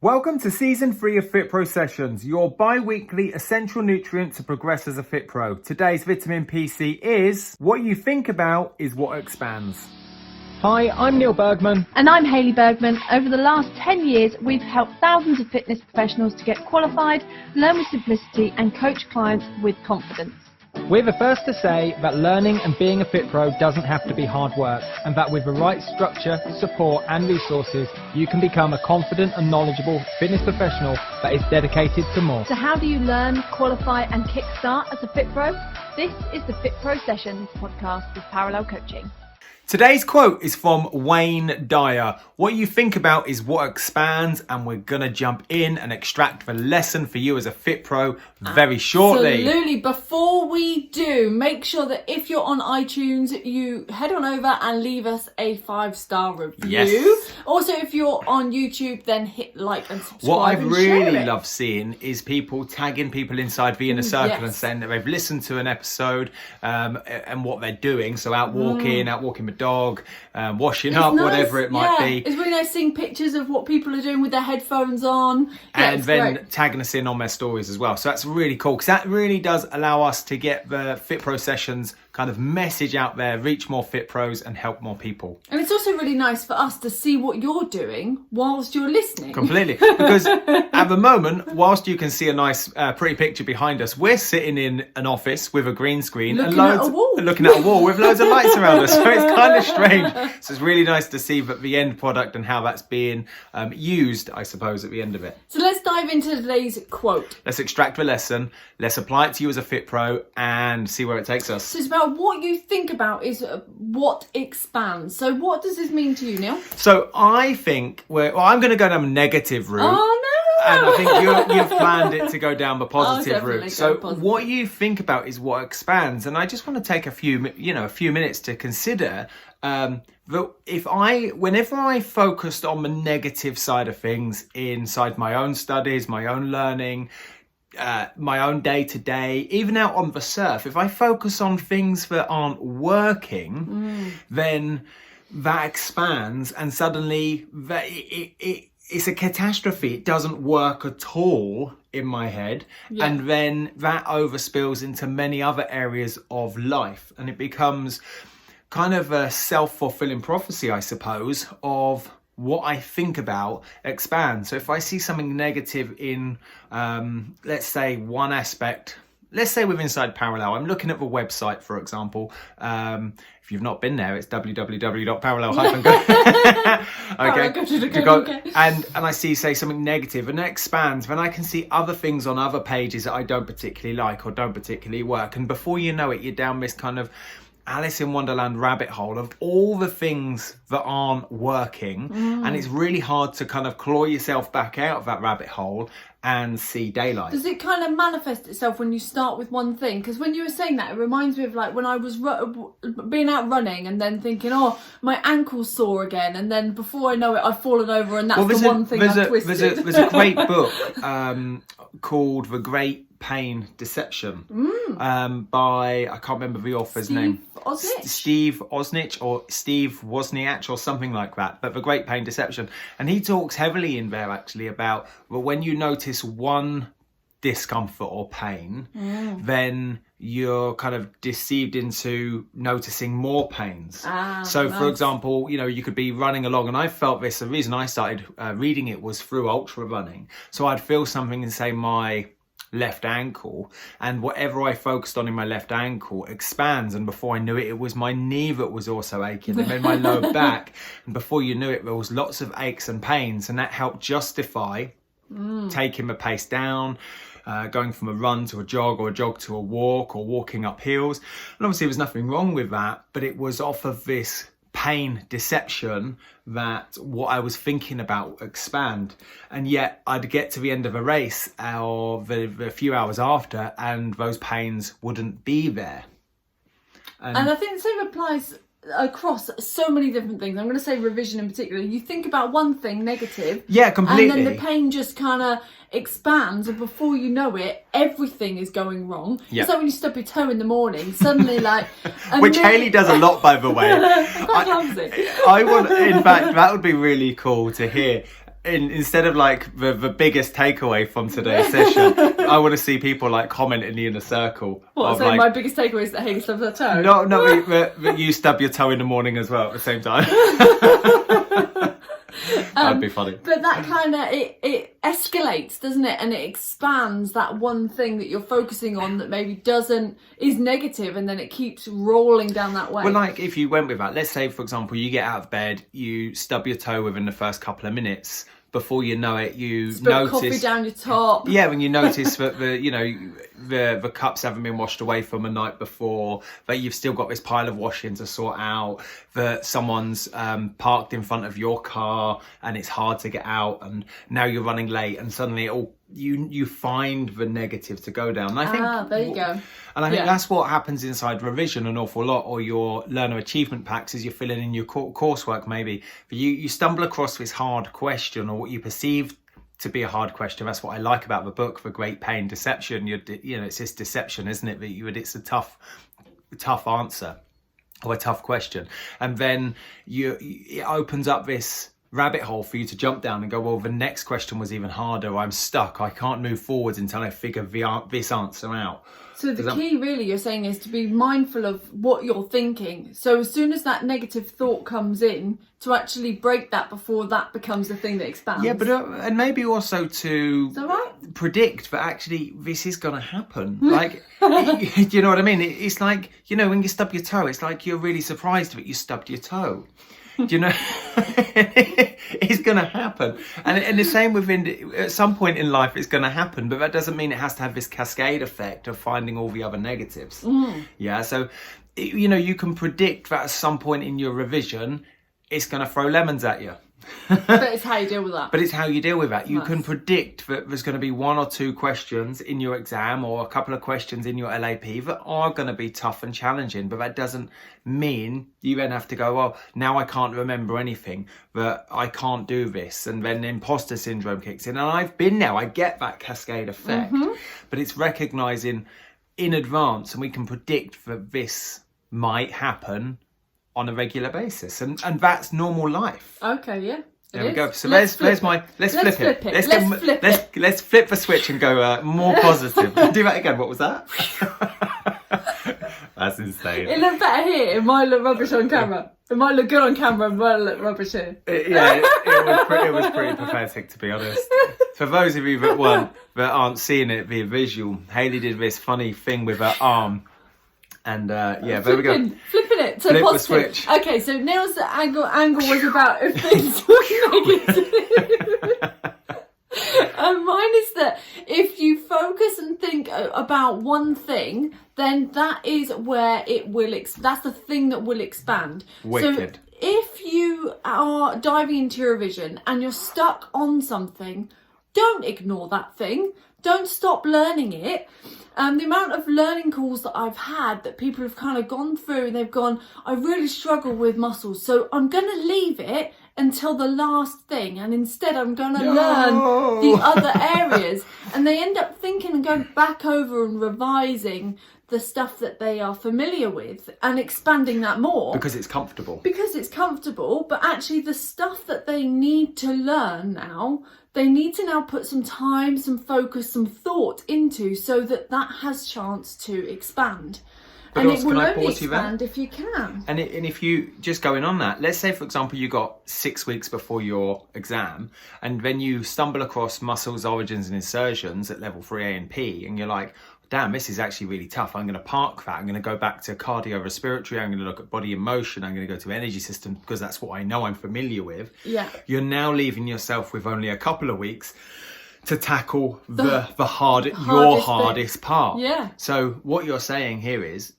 Welcome to Season 3 of FitPro Sessions, your bi-weekly essential nutrient to progress as a FitPro. Today's vitamin PC is, what you think about is what expands. Hi, I'm Neil Bergman. And I'm Hayley Bergman. Over the last 10 years, we've helped thousands of fitness professionals to get qualified, learn with simplicity, and coach clients with confidence. We're the first to say that learning and being a FitPro doesn't have to be hard work, and that with the right structure, support and resources, you can become a confident and knowledgeable fitness professional that is dedicated to more. So how do you learn, qualify and kickstart as a FitPro? This is the FitPro Sessions podcast with Parallel Coaching. Today's quote is from Wayne Dyer. What you think about is what expands, and we're going to jump in and extract the lesson for you as a FitPro very shortly. Absolutely. Before we do, make sure that if you're on iTunes, you head on over and leave us a 5-star review. Yes. Also, if you're on YouTube, then hit like and subscribe. What I and share really it. love seeing is people tagging people inside the inner circle and saying that they've listened to an episode and what they're doing. So out walking with dog, washing up, nice. whatever it might be. It's really nice seeing pictures of what people are doing with their headphones on. And then tagging us in on their stories as well. So that's really cool, because that really does allow us to get the FitPro Sessions kind of message out there, reach more FitPros and help more people. And it's also really nice for us to see what you're doing whilst you're listening. Completely. Because at the moment, whilst you can see a nice, pretty picture behind us, we're sitting in an office with a green screen looking at a wall with loads of lights around us. So it's kind of strange. So it's really nice to see the end product and how that's being used, I suppose, at the end of it. So let's dive into today's quote. Let's extract the lesson. Let's apply it to you as a FitPro and see where it takes us. So it's about what you think about is what expands. So what does this mean to you, Neil? So I think I'm going to go down the negative route. Oh no! And I think you've planned it to go down the positive route. So positive. what you think about is what expands. And I just want to take a few minutes to consider that whenever I focused on the negative side of things inside my own studies, my own learning, my own day-to-day, even out on the surf, if I focus on things that aren't working, then that expands, and suddenly it's a catastrophe. It doesn't work at all in my head. Yeah. And then that overspills into many other areas of life, and it becomes kind of a self-fulfilling prophecy, I suppose, of what I think about expands. So if I see something negative in, let's say, one aspect, let's say with Inside Parallel, I'm looking at the website, for example. If you've not been there, it's www.parallel-go. And I see, say, something negative, and it expands. Then I can see other things on other pages that I don't particularly like or don't particularly work. And before you know it, you're down this kind of Alice in Wonderland rabbit hole of all the things that aren't working, and it's really hard to kind of claw yourself back out of that rabbit hole and see daylight. Does it kind of manifest itself when you start with one thing? Because when you were saying that, it reminds me of like when I was being out running and then thinking, oh, my ankle's sore again, and then before I know it, I've fallen over, and that's the one thing I've twisted. There's a great book called The Great Pain Deception by, I can't remember the author's name. Steve Osnich or Steve Wozniak or something like that, but The Great Pain Deception. And he talks heavily in there actually about, well, when you notice one discomfort or pain, then you're kind of deceived into noticing more pains. For example, you could be running along, and I felt this, the reason I started reading it was through ultra running. So I'd feel something in, say, my left ankle, and whatever I focused on in my left ankle expands, and before I knew it, it was my knee that was also aching, and then my lower back, and before you knew it, there was lots of aches and pains, and that helped justify taking the pace down, going from a run to a jog, or a jog to a walk, or walking up hills. And obviously there was nothing wrong with that, but it was off of this pain deception that what I was thinking about would expand. And yet I'd get to the end of a race or the few hours after, and those pains wouldn't be there. And I think the same applies across so many different things. I'm going to say revision in particular. You think about one thing negative, completely, and then the pain just kind of expands, and before you know it, everything is going wrong. It's like when you stub your toe in the morning, suddenly which Hayley does a lot, by the way. Quite clumsy. I want, in fact, that would be really cool to hear. instead of like the biggest takeaway from today's session, I want to see people like commenting in a circle. What? So like, my biggest takeaway is that Hayley stubs her toe. No, but you stub your toe in the morning as well at the same time. That'd be funny. But that kind of it escalates, doesn't it? And it expands that one thing that you're focusing on that maybe is negative, and then it keeps rolling down that way. Well, like if you went with that, let's say for example, you get out of bed, you stub your toe within the first couple of minutes. Before you know it, you notice coffee down your top. Yeah, when you notice that the cups haven't been washed away from a night before, that you've still got this pile of washing to sort out, that someone's parked in front of your car and it's hard to get out, and now you're running late, and suddenly you find the negative to go down. And I think there you go. And I think that's what happens inside revision an awful lot, or your learner achievement packs as you're filling in your coursework maybe. You stumble across this hard question, or what you perceive to be a hard question. That's what I like about the book, The Great Pain Deception. It's this deception, isn't it? That it's a tough answer or a tough question. And then it opens up this rabbit hole for you to jump down and go, well, the next question was even harder. I'm stuck. I can't move forwards until I figure this answer out. So the key really you're saying is to be mindful of what you're thinking. So as soon as that negative thought comes in, to actually break that before that becomes the thing that expands. Yeah, but and maybe also to predict that actually this is going to happen. Like, you know what I mean? It's like, when you stub your toe, it's like you're really surprised that you stubbed your toe. Do you know? It's going to happen. And the same at some point in life it's going to happen, but that doesn't mean it has to have this cascade effect of finding all the other negatives. Yeah, so, you can predict that at some point in your revision, it's going to throw lemons at you. But it's how you deal with that. But it's how you deal with that. You can predict that there's going to be one or two questions in your exam, or a couple of questions in your LAP that are going to be tough and challenging. But that doesn't mean you then have to go, well, now I can't remember anything, that I can't do this. And then imposter syndrome kicks in. And I've been there. I get that cascade effect. But it's recognising in advance, and we can predict that this might happen on a regular basis, and that's normal life. Okay, yeah. There we go. So let's flip it. Let's flip the switch and go more positive. Do that again. What was that? That's insane. It looked better here. It might look rubbish on camera. It might look good on camera, and might look rubbish here. It was pretty pathetic, to be honest. For those of you that aren't seeing it via visual, Hayley did this funny thing with her arm. And there we go. Flipping it to Flip positive. The switch. Okay, so Neil's angle was about if things were negative. And mine is that if you focus and think about one thing, then that is where it will. That's the thing that will expand. Wicked. So if you are diving into your revision and you're stuck on something, don't ignore that thing. Don't stop learning it. The amount of learning calls that I've had that people have kind of gone through and they've gone, I really struggle with muscles, so I'm going to leave it until the last thing, and instead I'm going to learn the other areas. And they end up thinking and going back over and revising the stuff that they are familiar with and expanding that more. Because it's comfortable. But actually the stuff that they need to learn now, they need to now put some time, some focus, some thought into, so that has chance to expand. But and also, it will can I only pause you there? expand if you can. And if you, just going on that, let's say for example you got 6 weeks before your exam, and then you stumble across muscles, origins and insertions at level 3A and P, and you're like, damn, this is actually really tough. I'm going to park that. I'm going to go back to cardiorespiratory. I'm going to look at body in motion. I'm going to go to energy system because that's what I know I'm familiar with. Yeah. You're now leaving yourself with only a couple of weeks to tackle your hardest part. Yeah. So what you're saying here is,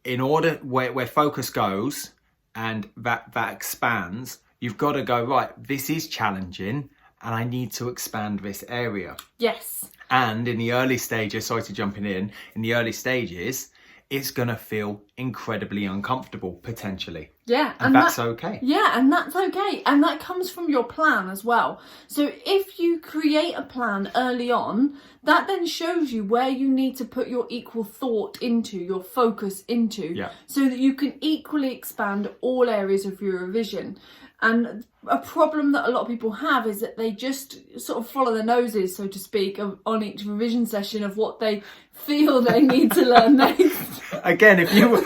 in order where focus goes and that expands, you've got to go, right, this is challenging and I need to expand this area. Yes. And in the early stages, sorry to jumping in the early stages, it's going to feel incredibly uncomfortable, potentially. Yeah. And that's okay. Yeah, and that's okay. And that comes from your plan as well. So if you create a plan early on, that then shows you where you need to put your equal thought into, your focus into, so that you can equally expand all areas of your revision. And a problem that a lot of people have is that they just sort of follow their noses, so to speak, on each revision session of what they feel they need to learn next. Again, if you're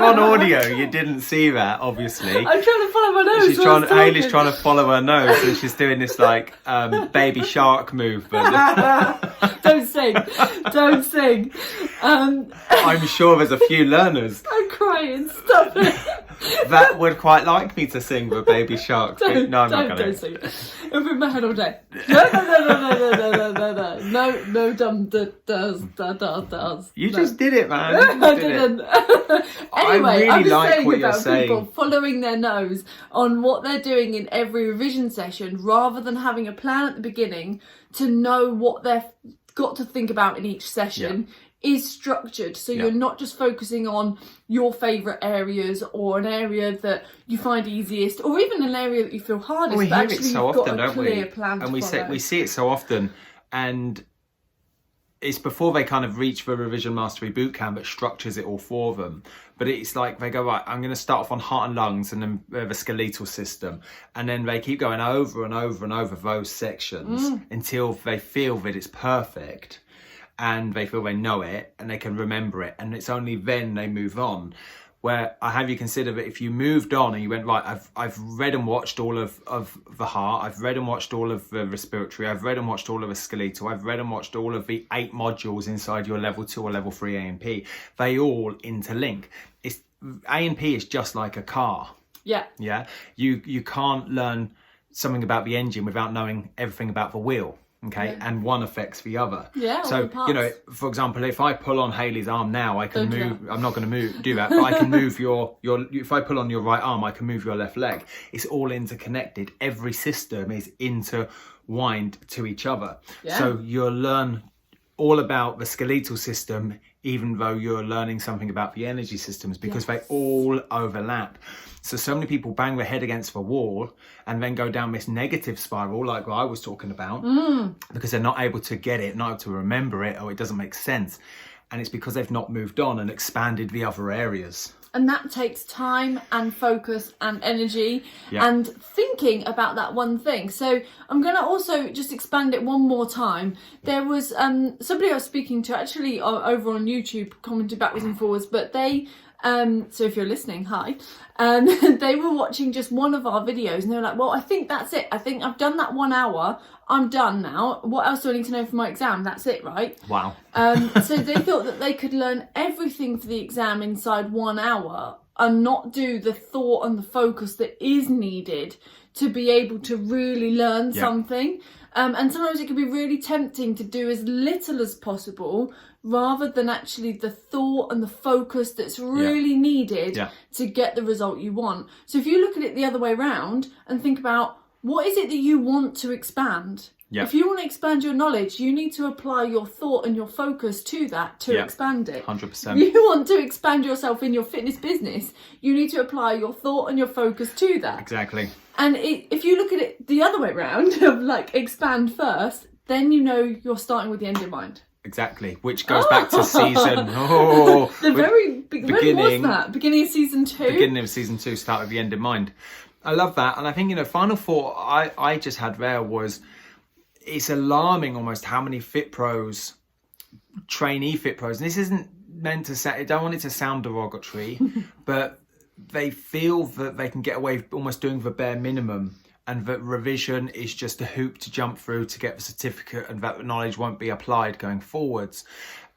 on audio, you didn't see that, obviously. I'm trying to follow my nose. Hayley's trying to follow her nose, and she's doing this like baby shark movement. Don't sing. I'm sure there's a few learners. I'm crying. Stop it. That would quite like me to sing the baby shark. I'm not going to sing it. It'll be in my head all day. No, dumb does. You just did it, man. I didn't. Anyway, I really was like saying what you're about saying. people following their nose on what they're doing in every revision session, rather than having a plan at the beginning to know what they've got to think about in each session. Yeah. Is structured, so you're not just focusing on your favourite areas or an area that you find easiest, or even an area that you feel hardest. We but hear actually it so you've often, got a don't clear we? plan to And we follow. see it so often, and it's before they kind of reach the revision mastery bootcamp that structures it all for them. But it's like they go, right, I'm going to start off on heart and lungs and then the skeletal system, and then they keep going over and over and over those sections until they feel that it's perfect. And they feel they know it and they can remember it, and it's only then they move on. Where I have you consider that if you moved on and you went, right, I've read and watched all of the heart, I've read and watched all of the respiratory, I've read and watched all of the skeletal, I've read and watched all of the 8 modules inside your level 2 or level 3 A&P, they all interlink. A&P is just like a car. Yeah. You can't learn something about the engine without knowing everything about the wheel. Okay, and one affects the other. Yeah. So for example, if I pull on Hayley's arm now, I can move. I'm not going to do that, but I can move your. If I pull on your right arm, I can move your left leg. It's all interconnected. Every system is intertwined to each other. Yeah. So you'll learn all about the skeletal system, even though you're learning something about the energy systems, because they all overlap. So many people bang their head against the wall and then go down this negative spiral, like what I was talking about, because they're not able to get it, not able to remember it, or it doesn't make sense. And it's because they've not moved on and expanded the other areas. And that takes time and focus and energy and thinking about that one thing. So I'm going to also just expand it one more time. There was somebody I was speaking to actually over on YouTube, commented backwards and forwards, but they... so if you're listening, hi. They were watching just one of our videos and they were like, well, I think that's it. I think I've done that 1 hour. I'm done now. What else do I need to know for my exam? That's it, right? Wow. So they thought that they could learn everything for the exam inside 1 hour and not do the thought and the focus that is needed to be able to really learn something. And sometimes it can be really tempting to do as little as possible rather than actually the thought and the focus that's really needed to get the result you want. So if you look at it the other way around and think about, what is it that you want to expand? Yeah. If you want to expand your knowledge, you need to apply your thought and your focus to that to expand it. 100%. You want to expand yourself in your fitness business, you need to apply your thought and your focus to that. Exactly. And if you look at it the other way around, of like expand first, then you know you're starting with the end in mind. Exactly, which goes back to season. When was that? Beginning of season 2. Beginning of season 2, start with the end in mind. I love that, and I think final thought I just had there was, it's alarming almost how many FitPros, trainee FitPros, and this isn't meant to say, I don't want it to sound derogatory, but they feel that they can get away almost doing the bare minimum, and that revision is just a hoop to jump through to get the certificate, and that knowledge won't be applied going forwards.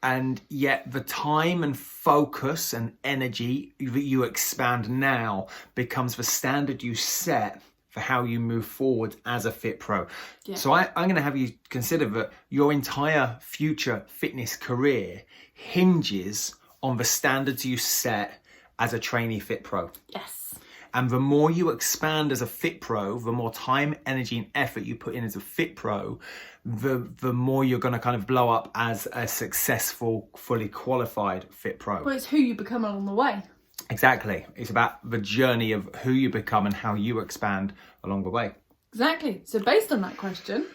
And yet the time and focus and energy that you expand now becomes the standard you set for how you move forward as a FitPro. Yeah. So I'm going to have you consider that your entire future fitness career hinges on the standards you set as a trainee FitPro. Yes. And the more you expand as a FitPro, the more time, energy and effort you put in as a FitPro, the more you're going to kind of blow up as a successful, fully qualified FitPro. Well, it's who you become along the way. Exactly. It's about the journey of who you become and how you expand along the way. Exactly. So based on that question,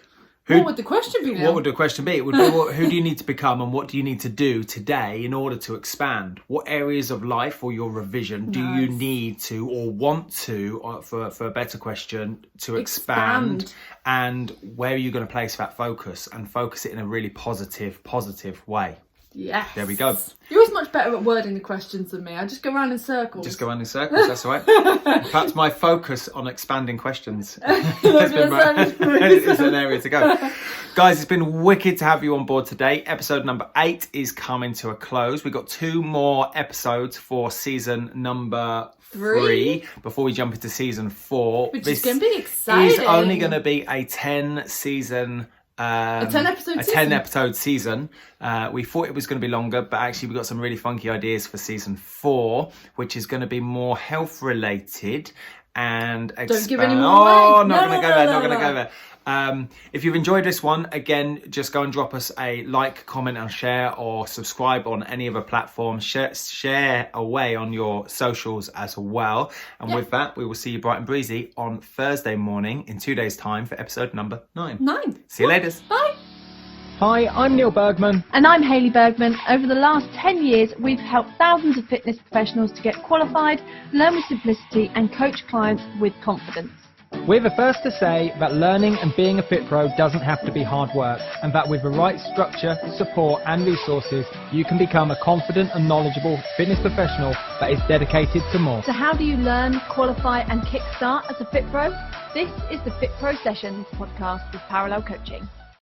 What would the question be now? What would the question be? It would be who do you need to become and what do you need to do today in order to expand? What areas of life or your revision do you need to or want to, for a better question, to expand? And where are you going to place that focus and focus it in a really positive way? Yes. There we go. You're always much better at wording the questions than me. I just go around in circles. That's all right. Perhaps my focus on expanding questions is an area to go. Guys, it's been wicked to have you on board today. Episode number 8 is coming to a close. We've got 2 more episodes for season number 3 before we jump into season 4. Which is going to be exciting. It's only going to be a 10 season a 10 episode season. We thought it was going to be longer, but actually we got some really funky ideas for season 4, which is going to be more health related and don't give any more away. Not going to go there. If you've enjoyed this one, again, just go and drop us a like, comment and share, or subscribe on any of the platforms. Share away on your socials as well. And with that, we will see you bright and breezy on Thursday morning in 2 days' time for episode number 9. See you later. Bye. Hi, I'm Neil Bergman. And I'm Hayley Bergman. Over the last 10 years, we've helped thousands of fitness professionals to get qualified, learn with simplicity and coach clients with confidence. We're the first to say that learning and being a FitPro doesn't have to be hard work, and that with the right structure, support and resources, you can become a confident and knowledgeable fitness professional that is dedicated to more. So how do you learn, qualify and kickstart as a FitPro? This is the FitPro Sessions podcast with Parallel Coaching.